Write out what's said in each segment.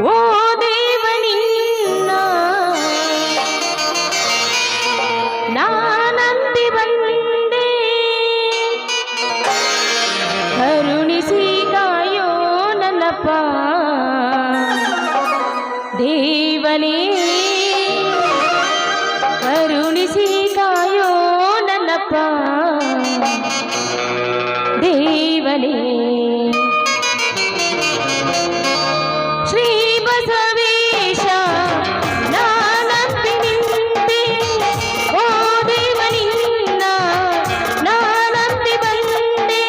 ಓ ದೇವನಿನ್ನ ನಾನಂದಿ ಬಂದೆ ಕರುಣಿಸಿ ಕಾಯೋ ನನ್ನಪ್ಪ ದೇವನೇ ಕರುಣಿಸಿ ಕಾಯೋ ನನ್ನಪ್ಪ ದೇವನೇ ಶ್ರೀ ಬಸವೇಶ ನಾನಂದಿ ನಿಂತೆ ಓ ದೇವನಿನ್ನ ನಾನಂದಿ ಬಂದೆ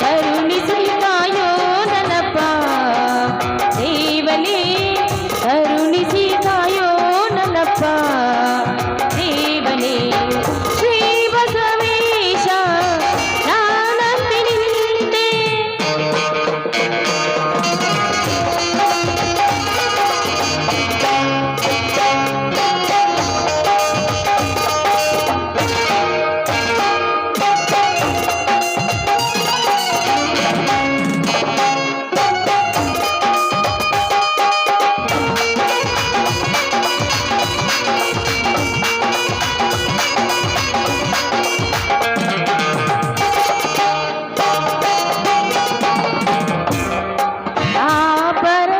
ಕರುಣಿಸಿ ಕಾಯೋ ನನ್ನಪ್ಪ ದೇವನೇ ಕರುಣಿಸಿ ಕಾಯೋ ನನ್ನಪ್ಪ ದೇವನೇ ಶ್ರೀ ಬಸವೇಶ ನಾನಂದಿ ನಿಂತೆ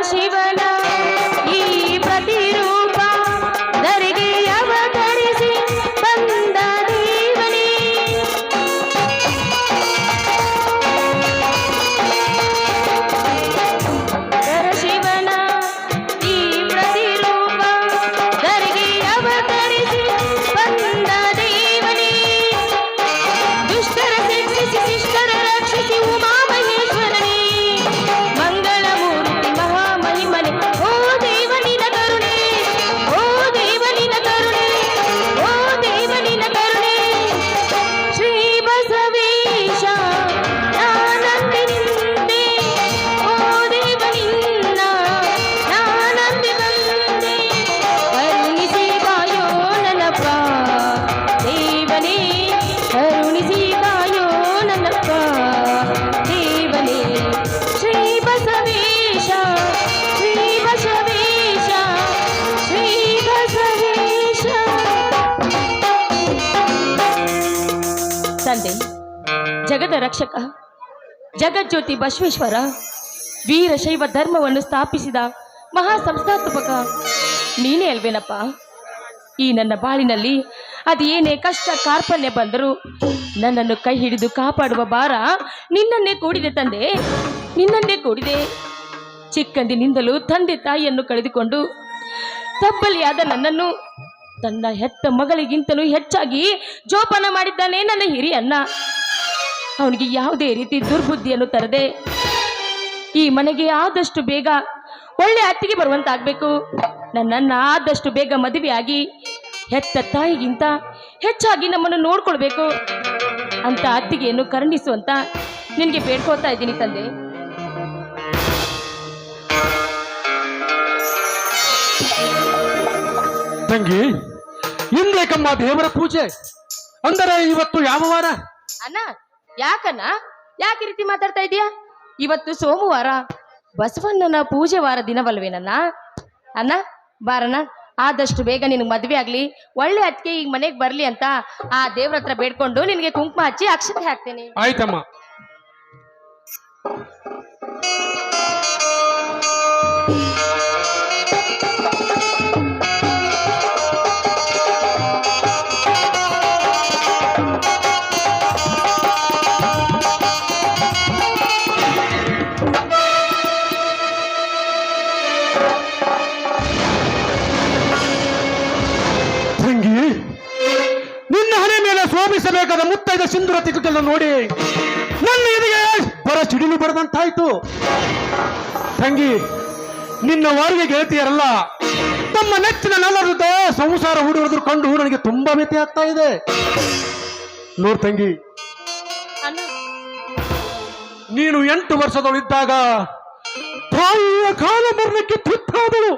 ಶಿವನ ಈ ಪ್ರತಿರೂಪ ಧರೆಗೆ ಅವತರಿಸಿ ಬಂದ ದೇವನೇ ಶಿವನ ಈ ಪ್ರತಿರೂಪ ಧರೆಗೆ ಅವತರಿಸಿ ಬಂದ ದೇವನೇ ದುಷ್ಟರ ಶಿಕ್ಷಿಸಿ ಶಿಷ್ಟರ ರಕ್ಷಿಸಿ ಉಮಾ ಮಹೇಶ್ವರನೇ ಮಂಗಳಮೂರ್ತಿ ಮಹಾಮಹಿಮನೆ ಓ ದೇವನಿನ ಕರುಣೆ ಓ ದೇವನಿನ ಕರುಣೆ ಓ ದೇವನಿನ ಕರುಣೆ ಶ್ರೀ ಬಸವೇಶ ನಾನಂದಿ ನಿಂತೆ ಓ ದೇವನಿನ್ನ ನಾನಂದಿ ಬಂದೆ ಕರುಣಿಸಿ ಕಾಯೋ ನನ್ನಪ್ಪ ದೇವನೇ ಕರುಣಿಸಿ ಕಾಯೋ ನನ್ನಪ್ಪ ದೇವನೇ ಶ್ರೀ ಬಸವೇಶ ಶ್ರೀ ಬಸವೇಶ ಶ್ರೀ ಬಸವೇಶ ತಂದೆ ಜಗದ ರಕ್ಷಕ ಜಗಜ್ಯೋತಿ ಬಸವೇಶ್ವರ ವೀರಶೈವ ಧರ್ಮವನ್ನು ಸ್ಥಾಪಿಸಿದ ಮಹಾ ಸಂಸ್ಥಾಪಕ ನೀನೇ ಅಲ್ವೇನಪ್ಪ ಈ ನನ್ನ ಬಾಳಿನಲ್ಲಿ ಅದೇನೇ ಕಷ್ಟ ಕಾರ್ಪಣ್ಯ ಬಂದರೂ ನನ್ನನ್ನು ಕೈ ಹಿಡಿದು ಕಾಪಾಡುವ ಭಾರ ನಿನ್ನನ್ನೇ ಕೂಡಿದೆ ತಂದೆ ನಿನ್ನನ್ನೇ ಕೂಡಿದೆ ಚಿಕ್ಕಂದಿನಿಂದಲೂ ತಂದೆ ತಾಯಿಯನ್ನು ಕಳೆದುಕೊಂಡು ತಬ್ಬಲಿಯಾದ ನನ್ನನ್ನು ತನ್ನ ಹೆತ್ತ ಮಗಳಿಗಿಂತಲೂ ಹೆಚ್ಚಾಗಿ ಜೋಪಾನ ಮಾಡಿದ್ದಾನೆ ನನ್ನ ಹಿರಿಯಣ್ಣ ಅವನಿಗೆ ಯಾವುದೇ ರೀತಿ ದುರ್ಬುದ್ಧಿಯನ್ನು ತರದೆ ಈ ಮನೆಗೆ ಆದಷ್ಟು ಬೇಗ ಒಳ್ಳೆ ಅತ್ತಿಗೆ ಬರುವಂತಾಗಬೇಕು ನನ್ನನ್ನು ಆದಷ್ಟು ಬೇಗ ಮದುವೆಯಾಗಿ ಹೆತ್ತ ತಾಯಿಗಿಂತ ಹೆಚ್ಚಾಗಿ ನಮ್ಮನ್ನು ನೋಡ್ಕೊಳ್ಬೇಕು ಅಂತ ಅತ್ತಿಗೆಯನ್ನು ಕರುಣಿಸುವಂತ ನಿನಗೆ ಬೇಡ್ಕೋತಾ ಇದ್ದೀನಿ ತಂದೆ ತಂಗಿ ಇಂದೇಕಮ್ಮ ದೇವರ ಪೂಜೆ ಅಂದರೆ ಇವತ್ತು ಯಾವ ವಾರ ಅಣ್ಣ ಯಾಕಣ್ಣ ಯಾಕೆ ರೀತಿ ಮಾತಾಡ್ತಾ ಇದೀಯಾ ಇವತ್ತು ಸೋಮವಾರ ಬಸವಣ್ಣನ ಪೂಜೆ ವಾರ ದಿನವಲ್ವೇನಣ್ಣ ಅಣ್ಣ ಬಾರಣ್ಣ ಆದಷ್ಟು ಬೇಗ ನಿನಗೆ ಮದುವೆ ಆಗಲಿ ಒಳ್ಳೆ ಅತ್ತಿಗೆ ಈಗ ಮನೆಗೆ ಬರಲಿ ಅಂತ ಆ ದೇವ್ರ ಹತ್ರ ಬೇಡ್ಕೊಂಡು ನಿನಗೆ ಕುಂಕುಮ ಹಚ್ಚಿ ಅಕ್ಷತೆ ಹಾಕ್ತೇನೆ ಆಯ್ತಮ್ಮ ತಂಗಿ ನಿನ್ನ ಹಣೆ ಮೇಲೆ ಶೋಭಿಸಬೇಕಾದ ಮುತ್ತೈದ ಸಿಂಧೂರ ತಿಕ್ಕನ್ನು ನೋಡಿ ನನ್ನ ಎದೆಗೆ ಬರ ಸಿಡಿಲು ಬರೆದಂತಾಯ್ತು ತಂಗಿ ನಿನ್ನ ವಾರಿಗೆ ಗೆಳತಿಯರಲ್ಲ ತಮ್ಮ ನೆಚ್ಚಿನ ನಲ್ಲರುದ್ದ ಸಂಸಾರ ಹೂಡಿರೋದ್ರ ಕಂಡು ನನಗೆ ತುಂಬಾ ವ್ಯಥೆ ಆಗ್ತಾ ಇದೆ ನೋಡ್ ತಂಗಿ ನೀನು 8 ವರ್ಷದವಳಿದ್ದಾಗ ತಾಯಿಯ ಕಾಲ ಮರಣಕ್ಕೆ ತುತ್ತಾದಳು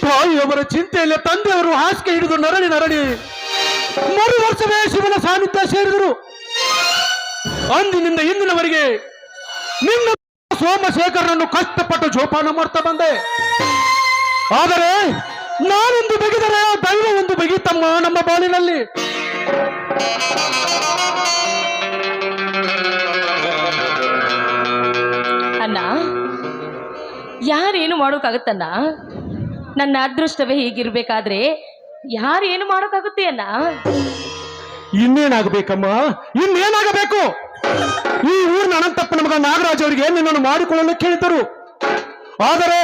ತಾಯಿಯವರ ಚಿಂತೆಯಲ್ಲೇ ತಂದೆಯವರು ಹಾಸಿಗೆ ಹಿಡಿದು ನರಳಿ ಮರು ವರ್ಷವೇ ಶಿವನ ಸಾನ್ನಿಧ್ಯ ಸೇರಿದರು. ಅಂದಿನಿಂದ ಇಂದಿನವರೆಗೆ ನಿನ್ನ ಸೋಮಶೇಖರನನ್ನು ಕಷ್ಟಪಟ್ಟು ಜೋಪಾನ ಮಾಡ್ತಾ ಬಂದೆ. ಆದರೆ ನಾನೊಂದು ಬಗೆದರೆ ದೈವ ಒಂದು ಬಗೆತಮ್ಮ ನಮ್ಮ ಬಾಳಿನಲ್ಲಿ. ಅಣ್ಣ, ಯಾರೇನು ಮಾಡೋಕ್ಕಾಗುತ್ತಣ್ಣ? ನನ್ನ ಅದೃಷ್ಟವೇ ಹೀಗಿರ್ಬೇಕಾದ್ರೆ ಯಾರೇನು ಮಾಡೋಕ್ಕಾಗುತ್ತೆ ಅಣ್ಣ? ಇನ್ನೇನಾಗಬೇಕಮ್ಮ, ಇನ್ನೇನಾಗಬೇಕು? ಈ ಊರಿನ ಅನಂತಪ್ಪನ ಮಗ ನಾಗರಾಜ್ ಅವರಿಗೆ ನಿನ್ನನ್ನು ಮಾಡಿಕೊಳ್ಳಲು ಕೇಳಿದರು. ಆದರೆ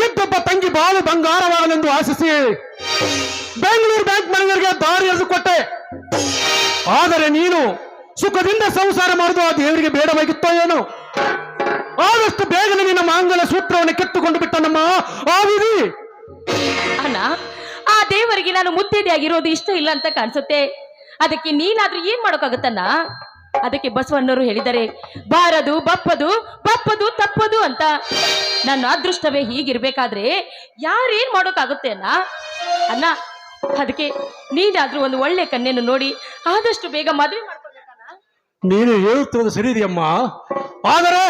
ಇಬ್ಬೊಬ್ಬ ತಂಗಿ ಬಾಳು ಬಂಗಾರವಾಗಲೆಂದು ಆಶಿಸಿ ಬೆಂಗಳೂರು ಬ್ಯಾಂಕ್ ಮ್ಯಾನೇಜರ್ಗೆ ದಾರಿ ಎಳೆದುಕೊಟ್ಟೆ. ಆದರೆ ನೀನು ಸುಖದಿಂದ ಸಂಸಾರ ಮಾಡುವುದು ಆ ದೇವರಿಗೆ ಬೇಡವಾಗಿತ್ತೋ ಏನು? ಆದಷ್ಟು ಬೇಗನೆ ನಿನ್ನ ಮಾಂಗಲ್ಯ ಸೂತ್ರವನ್ನು ಕಿತ್ತುಕೊಂಡು ಬಿಟ್ಟನಮ್ಮ ಆ ವಿಧಿ. ಅಣ್ಣ, ಆ ದೇವರಿಗೆ ನಾನು ಮುತ್ತೈದೆಯಾಗಿರೋದು ಇಷ್ಟ ಇಲ್ಲ ಅಂತ ಕಾಣಿಸುತ್ತೆ. ಅದಕ್ಕೆ ನೀನಾದ್ರೂ ಏನ್ ಮಾಡೋಕ್ಕಾಗುತ್ತಣ್ಣ? ಅದಕ್ಕೆ ಬಸವಣ್ಣವರು ಹೇಳಿದರೆ ಬಾರದು ಬಪ್ಪದು ಬಪ್ಪದು ತಪ್ಪದು ಅಂತ. ನನ್ನ ಅದೃಷ್ಟವೇ ಹೀಗಿರ್ಬೇಕಾದ್ರೆ ಯಾರೇನ್ ಮಾಡೋಕ್ಕಾಗುತ್ತೆ ಅಣ್ಣ? ಅಣ್ಣ, ಅದಕ್ಕೆ ನೀನಾದ್ರೂ ಒಂದು ಒಳ್ಳೆ ಕನ್ಯೆಯನ್ನು ನೋಡಿ ಆದಷ್ಟು ಬೇಗ ಮದುವೆ ಮಾಡ್ಕೊಳ್ಬೇಕಣ್ಣ. ನೀನು ಹೇಳುತ್ತಿರೋದು ಸರಿ ಇದೆಯಮ್ಮ. ಆದರೆ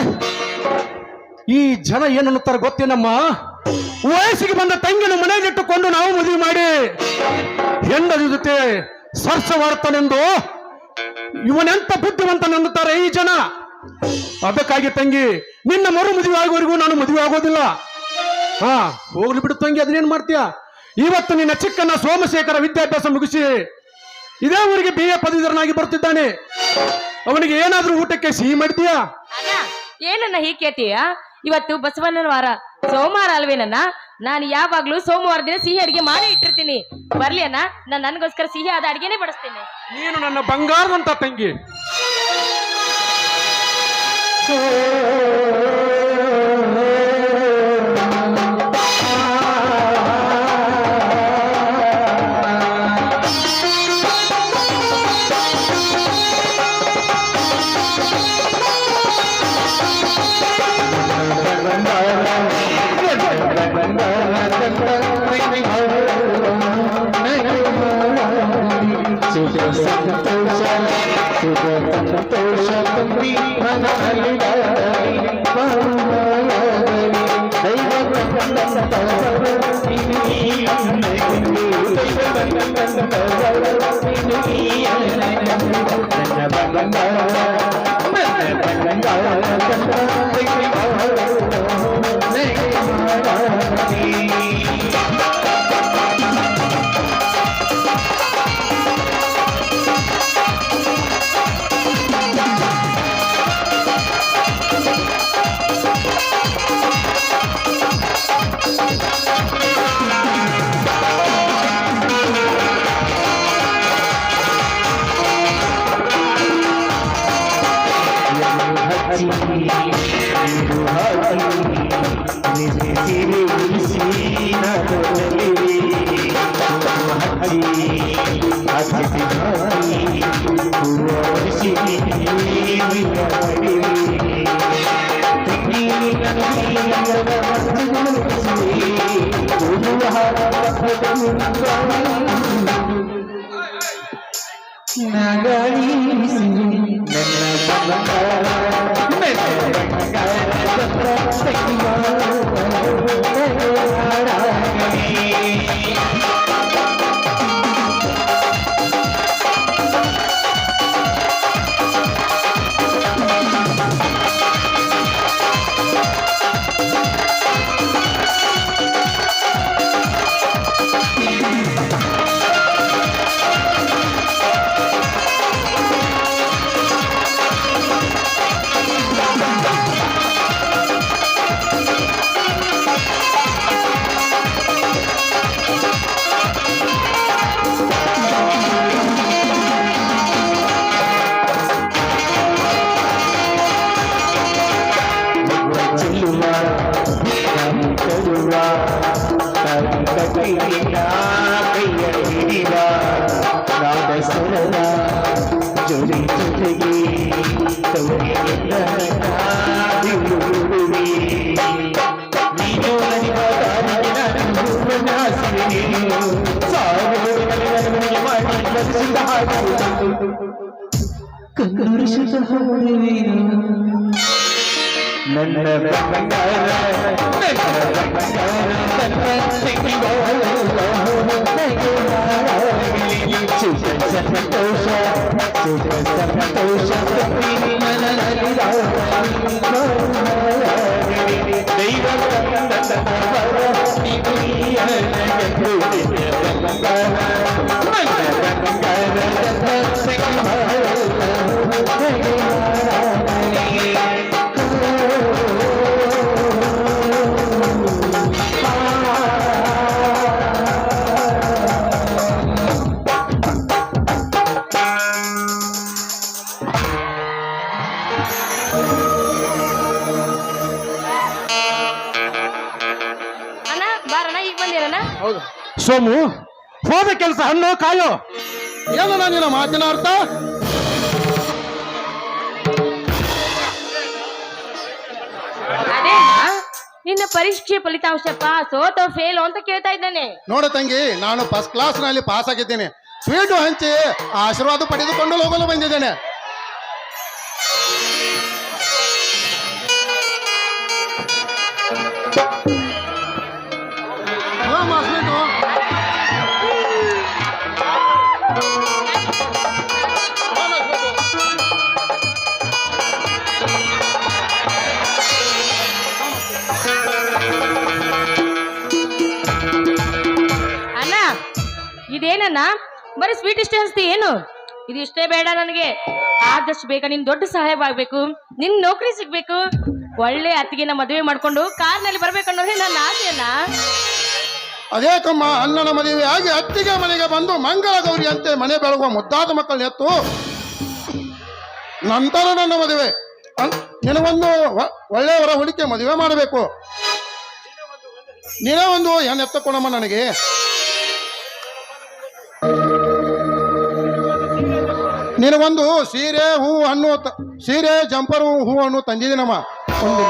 ಈ ಜನ ಏನನ್ನುತ್ತಾರೆ ಗೊತ್ತೇನಮ್ಮ? ವಯಸ್ಸಿಗೆ ಬಂದ ತಂಗಿಯನ್ನು ಮನೆಯಲ್ಲಿಟ್ಟುಕೊಂಡು ನಾವು ಮದುವೆ ಮಾಡಿ ಹೆಂಡತಿ ಜೊತೆ ಸರ್ಸವಾರ್ತಾನೆಂದು ಇವನೆಂತ ಬುದ್ಧಿವಂತನೆನ್ನುತ್ತಾರೆ ಈ ಜನ. ಅದಕ್ಕಾಗಿ ತಂಗಿ, ನಿನ್ನ ಮರು ಮದುವೆ ಆಗುವವರೆಗೂ ನಾನು ಮದುವೆ ಆಗೋದಿಲ್ಲ. ಹೋಗ್ಲಿ ಬಿಡು ತಂಗಿ, ಅದನ್ನೇನ್ ಮಾಡ್ತೀಯ? ಇವತ್ತು ನಿನ್ನ ಚಿಕ್ಕನ್ನ ಸೋಮಶೇಖರ ವಿದ್ಯಾಭ್ಯಾಸ ಮುಗಿಸಿ ಇದೇ ಊರಿಗೆ BA ಪದವೀಧರನಾಗಿ ಬರ್ತಿದ್ದಾನೆ. ಅವನಿಗೆ ಏನಾದ್ರೂ ಊಟಕ್ಕೆ ಸಿಹಿ ಮಾಡ್ತೀಯಾ? ಅಣ್ಣ, ಏನನ್ನ ಹೀಗೆ ಕೇಳ್ತೀಯ? ಇವತ್ತು ಬಸವಣ್ಣನ ವಾರ, ಸೋಮವಾರ ಅಲ್ವೇನನ್ನ? ನಾನು ಯಾವಾಗ್ಲೂ ಸೋಮವಾರ ದಿನ ಸಿಹಿ ಅಡಿಗೆ ಮಾಡಿ ಇಟ್ಟಿರ್ತೀನಿ. ಬರ್ಲಿ ಅಣ್ಣ, ನಾನು ನನಗೋಸ್ಕರ ಸಿಹಿ ಆದ ಅಡಿಗೆನೆ ಬಡಿಸ್ತೇನೆ. ನೀನು ನನ್ನ ಬಂಗಾರದಂತ ತಂಗಿ. ನನ್ನ ಬಂಗಾರ ಸಂತೋಷ ಸಂತೋಷ ದೈವ ಅಣ್ಣ ಬಾರಣ್ಣ ಈಗ ಬಂದಿರಣ್ಣ. ಹೌದು. ಸೋಮು ಹೋದ ಕೆಲಸ ಹಣ್ಣು ಕಾಯೋ. ಏನು ನಿನ್ನ ಮಾತಿನ ಅರ್ಥ? ಅದೇ ನಿನ್ನ ಪರೀಕ್ಷೆ ಫಲಿತಾಂಶ ಪಾಸ್ ಅಥವಾ ಫೇಲ್ ಅಂತ ಕೇಳ್ತಾ ಇದ್ದಾನೆ. ನೋಡು ತಂಗಿ, ನಾನು ಫಸ್ಟ್ ಕ್ಲಾಸ್ ನಲ್ಲಿ ಪಾಸ್ ಆಗಿದ್ದೇನೆ. ಸ್ವೀಟು ಹಂಚಿ ಆಶೀರ್ವಾದ ಪಡೆದುಕೊಂಡು ಹೋಗಲು ಬಂದಿದ್ದೇನೆ. ಸ್ವೀಟು ಅಣ್ಣ ಇದೇನಣ್ಣ ಬರೀ ಸ್ವೀಟ್ ಇಷ್ಟೇ ಅನ್ಸ್ತಿ ಏನು? ಇದು ಇಷ್ಟೇ ಬೇಡ ನನಗೆ. ಆದಷ್ಟು ಬೇಗ ನಿನ್ ದೊಡ್ಡ ಸಹಾಯವಾಗಬೇಕು, ನಿನ್ ನೌಕರಿ ಸಿಗ್ಬೇಕು, ಒಳ್ಳೆ ಅತ್ತಿಗೆನ ಮದುವೆ ಮಾಡ್ಕೊಂಡು ಕಾರ್ನಲ್ಲಿ ಬರ್ಬೇಕನ್ನೋದೇ ನನ್ನ ಆಸೆಯನ್ನ. ಅದೇ ಕಮ್ಮ, ಅಣ್ಣನ ಮದುವೆ ಆಗಿ ಅತ್ತಿಗೆ ಮನೆಗೆ ಬಂದು ಮಂಗಳ ಗೌರಿ ಅಂತೆ ಮನೆ ಬೆಳಗುವ ಮುದ್ದಾದ ಮಕ್ಕಳನ್ನ ಎತ್ತು ನಂತರ ನನ್ನ ಮದುವೆ. ನಿನಗೊಂದು ಒಳ್ಳೆಯವರ ಹುಡುಕಿ ಮದುವೆ ಮಾಡಬೇಕು. ನೀನೇ ಒಂದು ಹೆಣ್ಣು ಎತ್ತಕೊಡಮ್ಮ ನನಗೆ. ನಿನಗೊಂದು ಸೀರೆ ಹೂ ಹಣ್ಣು ಸೀರೆ ಜಂಪರು ಹೂ ಹಣ್ಣು ತಂದಿದ್ದೀನಮ್ಮ. ಒಂದು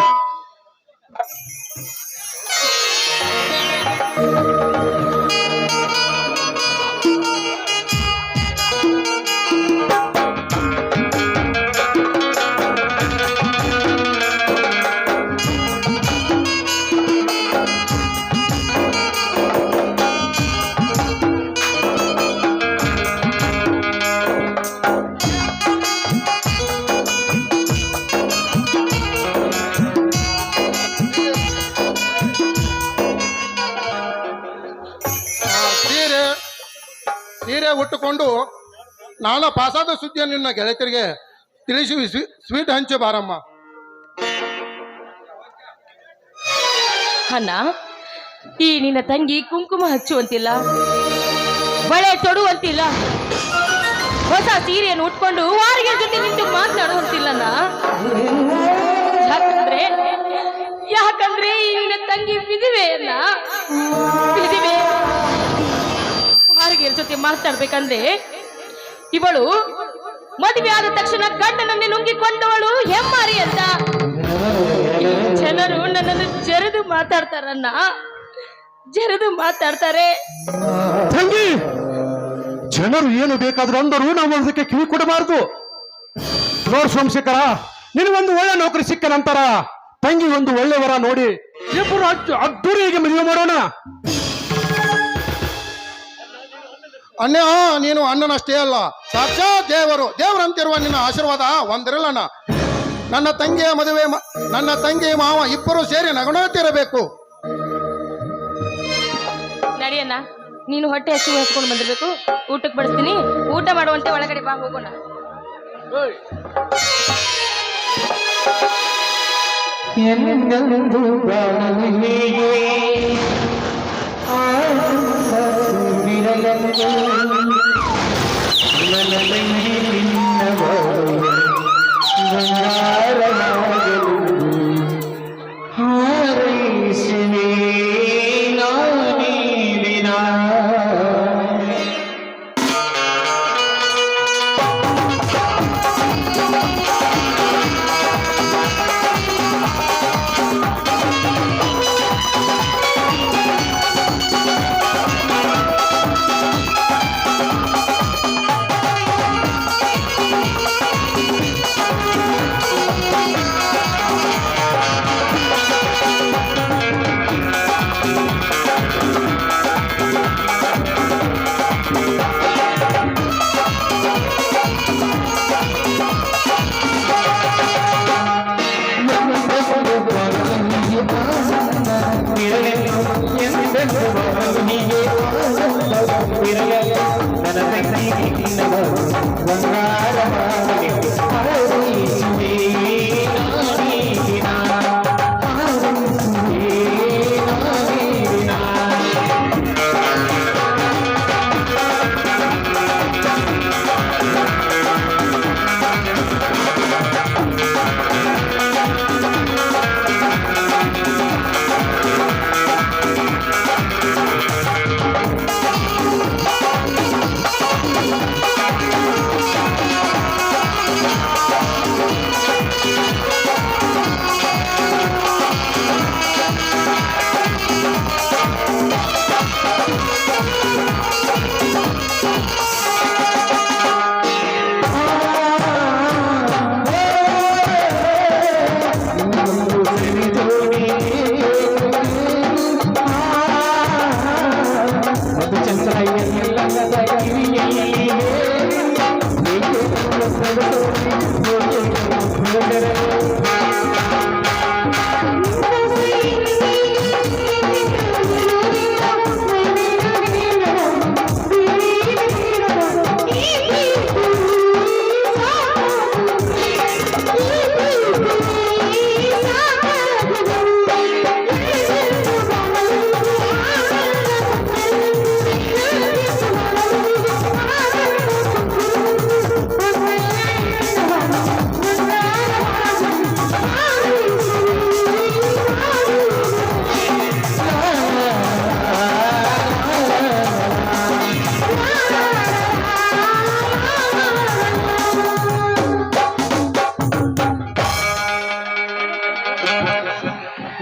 ಸೀರೆ ಉಟ್ಟುಕೊಂಡು ನಾನು ಪಾಸಾದ ಸುದ್ದಿಯನ್ನು ನಿನ್ನ ಗೆಳತಿಯರಿಗೆ ತಿಳಿಸಿ ಸ್ವೀಟ್ ಹಂಚಿ ಬಾರಮ್ಮ. ಅಣ್ಣ ಈ ನಿನ್ನ ತಂಗಿ ಕುಂಕುಮ ಹಚ್ಚುವಂತಿಲ್ಲ, ಬಳೆ ತೊಡುವಂತಿಲ್ಲ, ಹೊಸ ಸೀರೆಯನ್ನು ಉಟ್ಕೊಂಡು ವಾರಿಗೆ ಜೊತೆ ನಿಂತು ಮಾತನಾಡುವಂತಿಲ್ಲಣ್ಣ. ಯಾಕಂದ್ರೆ ಈ ನಿನ್ನ ತಂಗಿ ವಿಧಿವೆಯನ್ನ ವಿಧಿವೆ. ವಾರಿಗೆ ಜೊತೆ ಮಾತನಾಡ್ಬೇಕಂದ್ರೆ ಇವಳು ಮದುವೆ ಆದ ತಕ್ಷಣ ಗಂಡನನ್ನೇ ನುಂಗಿಕೊಂಡವಳು ಹೆಮ್ಮಾರಿ ಅಂತ ಜನರು ನನ್ನನ್ನು ಜರೆದು ಮಾತಾಡ್ತಾರನ್ನ, ಜರೆದು ಮಾತಾಡ್ತಾರೆ. ತಂಗಿ, ಜನರು ಏನು ಬೇಕಾದ್ರೂ ಅಂದರು ನಾವು ಅದಕ್ಕೆ ಕಿವಿ ಕೊಡಬಾರದು. ನೋಡ್ ಸೋಮಶೇಖರ, ನಿನಗೊಂದು ಒಳ್ಳೆ ನೌಕರಿ ಸಿಕ್ಕ ನಂತರ ತಂಗಿ ಒಂದು ಒಳ್ಳೆಯವರ ನೋಡಿ ಇಬ್ಬರು ಅದ್ದೂರಿಗೆ ಮದುವೆ ಮಾಡೋಣ. ಅಣ್ಣ, ನೀನು ಅಣ್ಣನಷ್ಟೇ ಅಲ್ಲ, ಸಾಕ್ಷಾತ್ ದೇವರಂತಿರುವ ನಿನ್ನ ಆಶೀರ್ವಾದ ಒಂದಿರಲ್ಲಣ್ಣ. ನನ್ನ ತಂಗಿಯ ಮದುವೆ ನನ್ನ ತಂಗಿ ಮಾವ ಇಬ್ಬರು ಸೇರಿ ನಗುನಗುತ್ತಿರಬೇಕು. ನಡಿಯಣ್ಣ, ನೀನು ಹೊಟ್ಟೆ ಹಸಿವು ಹಸ್ಕೊಂಡು ಬಂದಿರ್ಬೇಕು, ಊಟಕ್ಕೆ ಬಡಿಸ್ತೀನಿ, ಊಟ ಮಾಡುವಂತೆ ಒಳಗಡೆ ಬಾ, ಹೋಗೋಣ.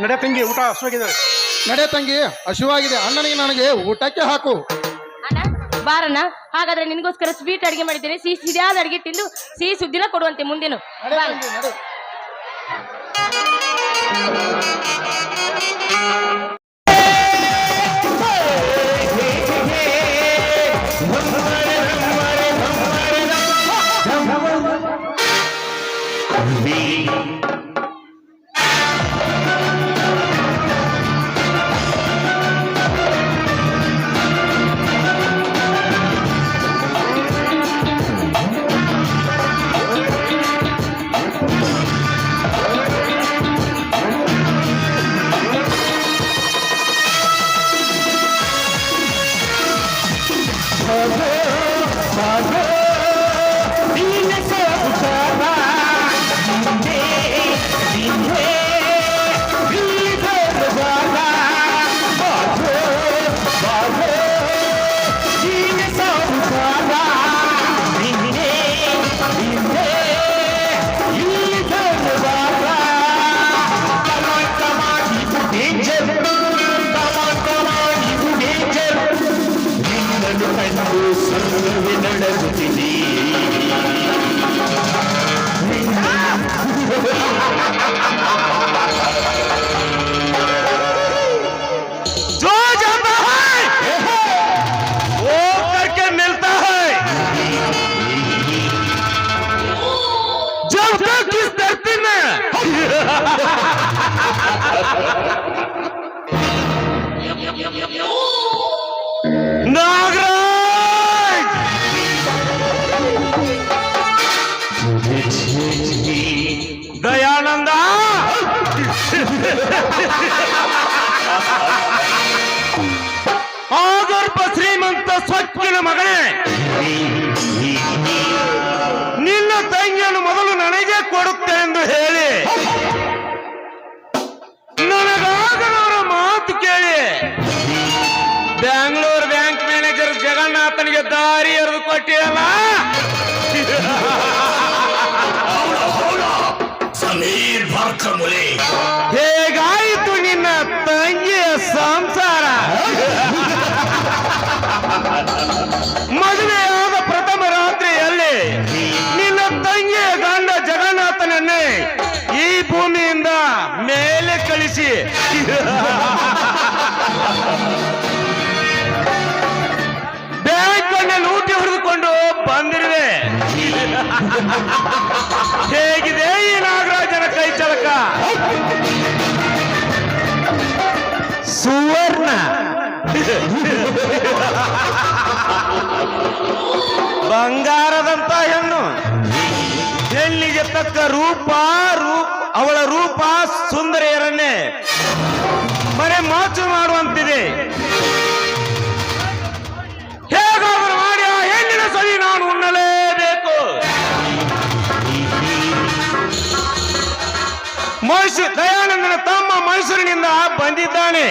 ನಡೆ ತಂಗಿ ಊಟ ಹಸುವಾಗಿದೆ. ನಡೆ ತಂಗಿ ಹಸಿವಾಗಿದೆ, ಅಣ್ಣನಿಗೆ ನನಗೆ ಊಟಕ್ಕೆ ಹಾಕು. ಅಣ್ಣ ಬಾರಣ್ಣ, ಹಾಗಾದ್ರೆ ನಿನ್ಗೋಸ್ಕರ ಸ್ವೀಟ್ ಅಡಿಗೆ ಮಾಡಿದ್ದೇನೆ. ಸಿಹಿ ಸಿಹಿಯಾದ ಅಡಿಗೆ ತಿಂದು ಸಿಹಿ ಸುದ್ದಿನ ಕೊಡುವಂತೆ ಮುಂದೇನು. ನಡೆ ತಂಗಿ, ನಡೆ. ದಯಾನಂದ ಆಗರ್ಭ ಶ್ರೀಮಂತ ಸ್ವಚ್ಛನ ಮಗನೇ, ನಿನ್ನ ತಂಗಿಯನ್ನು ಮೊದಲು ನನಗೆ ಕೊಡುತ್ತೆ ಎಂದು ಹೇಳಿ ನನಗಾಗದವರ ಮಾತು ಕೇಳಿ ಬ್ಯಾಂಗ್ಳೂರ್ ಬ್ಯಾಂಕ್ ಮ್ಯಾನೇಜರ್ ಜಗನ್ನಾಥನಿಗೆ ದಾರಿ ಎರೆದು ಕೊಟ್ಟಿಯಲ್ಲ. ಸಮೀರ್ ಭಾರ್ಕಮುಲೆ, ಹೇಗಾಯಿತು ನಿನ್ನ ತಂಗಿಯ ಸಂಸಾರ? ಮದುವೆಯಾದ ಪ್ರಥಮ ರಾತ್ರಿಯಲ್ಲಿ ನಿನ್ನ ತಂಗಿಯ ಗಂಡ ಜಗನ್ನಾಥನನ್ನೇ ಈ ಭೂಮಿಯಿಂದ ಮೇಲೆ ಕಳಿಸಿ ಬ್ಯಾಂಕ್ ಅನ್ನ ಲೂಟಿ ಹೊಡೆದುಕೊಂಡು ಬಂದಿರುವೆ. ಹೇಗಿದೆ ಈ ನಾಗರಾಜನ ಕೈ ಚಳಕ? ಸುವರ್ಣ ಬಂಗಾರದಂತ ಹೆಣ್ಣು, ಹೆಣ್ಣಿಗೆ ತಕ್ಕ ರೂಪ ಅವಳ ರೂಪ ಸುಂದರಿಯರನ್ನೇ ಮನೆ ಮಾಚು ಮಾಡುವಂತಿದೆ. ಹೇಗಾದರೂ ಮಾಡಿ ಆ ಹೆಣ್ಣಿನ ಸವಿ ನಾನು ಉಣ್ಣಲೇಬೇಕು. ದಯಾನಂದನ ತಮ್ಮ ಮೈಸೂರಿನಿಂದ ಬಂದಿದ್ದಾನೆ.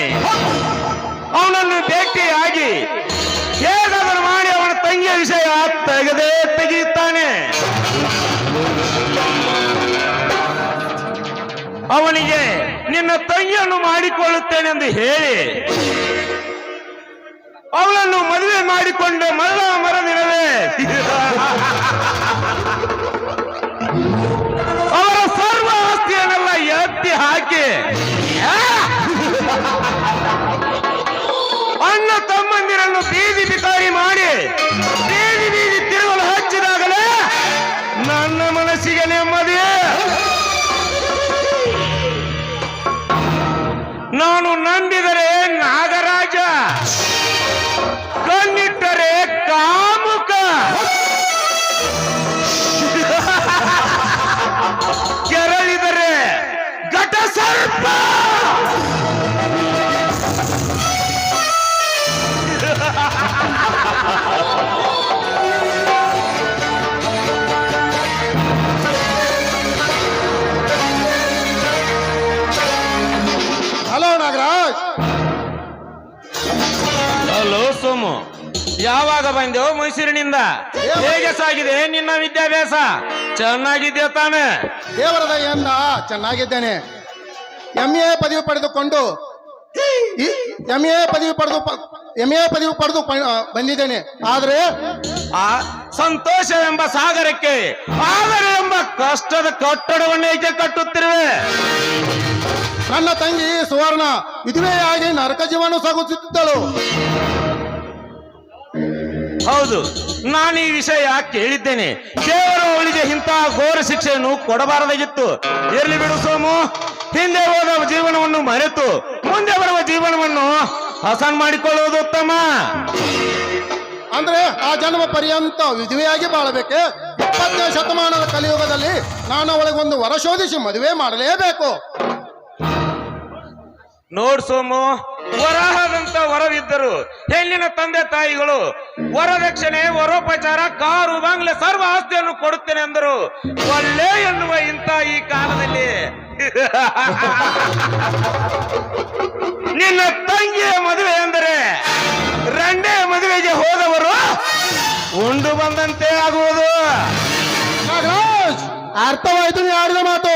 ಅವನನ್ನು ಭೇಟಿಯಾಗಿ ಹೇಗಾದರೂ ಮಾಡಿ ಅವನ ತಂಗಿಯ ವಿಷಯ ತೆಗೆಯುತ್ತಾನೆ. ಅವನಿಗೆ ನಿನ್ನ ತಂಗಿಯನ್ನು ಮಾಡಿಕೊಳ್ಳುತ್ತೇನೆಂದು ಹೇಳಿ ಅವಳನ್ನು ಮದುವೆ ಮಾಡಿಕೊಂಡೆ ಮರದಿನವೇ ಅವರ ಸರ್ವ ಆಸ್ತಿಯನ್ನೆಲ್ಲ ಎತ್ತಿ ಹಾಕಿ ಅಣ್ಣ ತಮ್ಮಂದಿರನ್ನು ಬೀದಿ ಬಿಕಾರಿ ಮಾಡಿ ಬೀದಿ ತಿರುಗಲು ಹಚ್ಚಿದಾಗಲೇ ನನ್ನ ಮನಸ್ಸಿಗೆ ನೆಮ್ಮದಿ. ನಾನು ನಂಬಿದರೆ ನಾಗರಾಜ, ಕಣ್ಣಿಟ್ಟರೆ ಕಾಮುಕ, ಕೆರಳಿದರೆ ಘಟ ಸರ್ಪ. ಹಲೋ ನಾಗರಾಜ್. ಹಲೋ ಸೋಮು, ಯಾವಾಗ ಬಂದೆವು ಮೈಸೂರಿನಿಂದ? ಹೇಗೆ ಸಾಗಿದೆ ನಿನ್ನ ವಿದ್ಯಾಭ್ಯಾಸ? ಚೆನ್ನಾಗಿದ್ಯಾ ತಾನೆ? ದೇವರ ದಯೆಯಿಂದ ಚೆನ್ನಾಗಿದ್ದೇನೆ. MA ಪದವಿ ಪಡೆದುಕೊಂಡು MA ಪದವಿ ಪಡೆದು ಬಂದಿದ್ದೇನೆ. ಆದ್ರೆ ಆ ಸಂತೋಷವೆಂಬ ಸಾಗರಕ್ಕೆ ಆದರೆ ಎಂಬ ಕಷ್ಟದ ಕಟ್ಟಡವನ್ನೇಕೆ ಕಟ್ಟುತ್ತಿರುವೆ? ನನ್ನ ತಂಗಿ ಸುವರ್ಣ ವಿಧವೆಯಾಗಿ ನರಕ ಜೀವನ ಸಾಗುತ್ತಿದ್ದಳು. ಹೌದು, ನಾನು ಈ ವಿಷಯ ಕೇಳಿದ್ದೇನೆ. ದೇವರು ಅವಳಿಗೆ ಇಂತಹ ಘೋರ ಶಿಕ್ಷೆಯನ್ನು ಕೊಡಬಾರದಾಗಿತ್ತು. ಇರಲಿ ಬಿಡು ಸೋಮು, ಹಿಂದೆ ಹೋದ ಜೀವನವನ್ನು ಮರೆತು ಮುಂದೆ ಬರುವ ಜೀವನವನ್ನು ಹಸನ್ ಮಾಡಿಕೊಳ್ಳುವುದು ಉತ್ತಮ. ಅಂದ್ರೆ ಆ ಜನ್ಮ ಪರ್ಯಂತ ವಿಧವೆಯಾಗಿ ಬಾಳಬೇಕೆ? 20ನೇ ಶತಮಾನದ ಕಲಿಯುಗದಲ್ಲಿ ನಾನು ಅವಳಿಗೊಂದು ವರ ಶೋಧಿಸಿ ಮದುವೆ ಮಾಡಲೇಬೇಕು. ನೋಡ್ ಸೋಮು, ವರಹದಂತ ವರವಿದ್ದರು ಹೆಣ್ಣಿನ ತಂದೆ ತಾಯಿಗಳು ವರದಕ್ಷಿಣೆ, ವರೋಪಚಾರ, ಕಾರು, ಬಂಗ್ಲೆ, ಸರ್ವ ಆಸ್ತಿಯನ್ನು ಕೊಡುತ್ತೇನೆ ಎಂದರು. ಒಳ್ಳೆ ಎನ್ನುವ ಇಂಥ ಈ ಕಾಲದಲ್ಲಿ ನಿನ್ನ ತಂಗಿಯ ಮದುವೆ ಎಂದರೆ ರಂಡೆ ಮದುವೆಗೆ ಹೋದವರು ಉಂಡು ಬಂದಂತೆ ಆಗುವುದು. ನಾಗರಾಜ್, ಅರ್ಥವಾಯ್ತು ನೀ ಆಡಿದ ಮಾತು.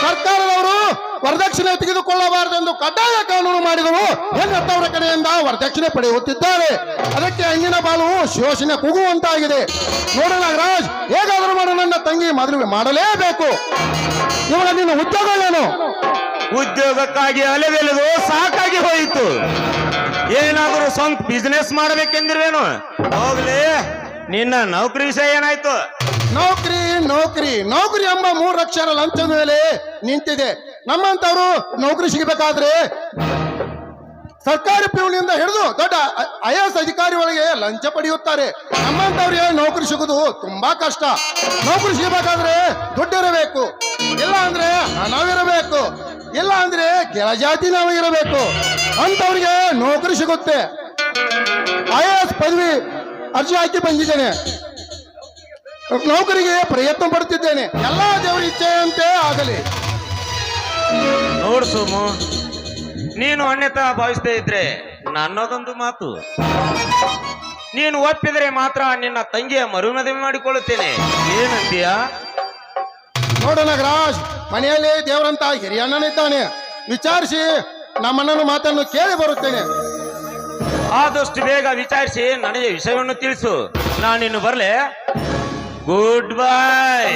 ಸರ್ಕಾರದವರು ವರದಕ್ಷಿಣೆ ತೆಗೆದುಕೊಳ್ಳಬಾರದೆಂದು ಕಡ್ಡಾಯ ಕಾನೂನು ಮಾಡಿದವು. ಹೆಣ್ಣತ್ತವರ ಕಡೆಯಿಂದ ವರದಕ್ಷಿಣೆ ಪಡೆಯುತ್ತಿದ್ದಾರೆ. ಅದಕ್ಕೆ ಅಂಗಿನ ಬಾಳು ಶೋಷಣೆ ಕೂಗುವಂತಾಗಿದೆ. ನೋಡು ನಾಗರಾಜ್, ಹೇಗಾದರೂ ಮಾಡಿ ನನ್ನ ತಂಗಿ ಮದುವೆ ಮಾಡಲೇಬೇಕು. ಇವಾಗ ನಿನ್ನ ಉದ್ಯೋಗ ಏನು? ಉದ್ಯೋಗಕ್ಕಾಗಿ ಅಲೆದೆಲೆದು ಸಾಕಾಗಿ ಹೋಯಿತು. ಏನಾದರೂ ಸ್ವಂತ ಬಿಸಿನೆಸ್ ಮಾಡಬೇಕೆಂದಿರುವೇನು? ಹೋಗ್ಲಿ, ನಿನ್ನ ನೌಕರಿ ವಿಷಯ ಏನಾಯ್ತು? ನೌಕರಿ ನೌಕರಿ ನೌಕರಿ ಎಂಬ 3 ಅಕ್ಷರ ಲಂಚದ ಮೇಲೆ ನಿಂತಿದೆ. ನಮ್ಮಂತವ್ರು ನೌಕರಿ ಸಿಗಬೇಕಾದ್ರೆ ಸರ್ಕಾರಿ ಪಿಯೂನಿಂದ ಹಿಡಿದು ದೊಡ್ಡ IAS ಅಧಿಕಾರಿಗಳಿಗೆ ಲಂಚ ಪಡೆಯುತ್ತಾರೆ. ನಮ್ಮಂತವ್ರಿಗೆ ನೌಕರಿ ಸಿಗುವುದು ತುಂಬಾ ಕಷ್ಟ. ನೌಕರಿ ಸಿಗಬೇಕಾದ್ರೆ ದುಡ್ಡಿರಬೇಕು, ಇಲ್ಲ ಅಂದ್ರೆ ಹಣವಿರಬೇಕು, ಇಲ್ಲ ಅಂದ್ರೆ ಕೆಳಜಾತಿ ನಾವು ಇರಬೇಕು. ಅಂತವ್ರಿಗೆ ನೌಕರಿ ಸಿಗುತ್ತೆ. IAS ಪದವಿ ಅರ್ಜಿ ಹಾಕಿ ಬಂದಿದ್ದೇನೆ. ನೌಕರಿಗೆ ಪ್ರಯತ್ನ ಪಡುತ್ತಿದ್ದೇನೆ. ಎಲ್ಲಾ ದೇವರ ಇಚ್ಛೆಯಂತೆ ಆಗಲಿ. ನೋಡು ಸೋಮು, ನೀನು ಅನ್ಯತಾ ಭಾವಿಸದೇ ಇದ್ರೆ ನನ್ನದೊಂದು ಮಾತು. ನೀನು ಒಪ್ಪಿದರೆ ಮಾತ್ರ ನಿನ್ನ ತಂಗಿಯ ಮರುಮದುವೆ ಮಾಡಿಕೊಳ್ಳುತ್ತೇನೆ. ಏನಂತೀಯ? ನೋಡು ನಾಗರಾಜ್, ಮನೆಯಲ್ಲಿ ದೇವರಂತ ಹಿರಿಯಣ್ಣನಿದ್ದಾನೆ. ವಿಚಾರಿಸಿ ನಮ್ಮಣ್ಣನ ಮಾತನ್ನು ಕೇಳಿ ಬರುತ್ತೇನೆ. ಆದಷ್ಟು ಬೇಗ ವಿಚಾರಿಸಿ ನನಗೆ ವಿಷಯವನ್ನು ತಿಳಿಸು. ನಾನಿನ್ನು ಬರಲೇ. Good bye.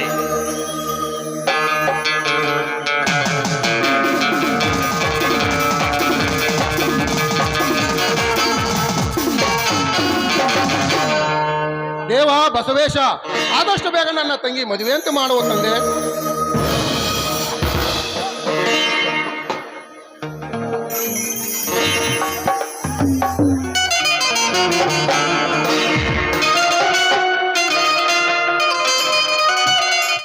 ದೇವ ಬಸವೇಶ, ಆದಷ್ಟು ಬೇಗ ನನ್ನ ತಂಗಿ ಮದುವೆ ಅಂತ ಮಾಡುವ ತಂದೆ.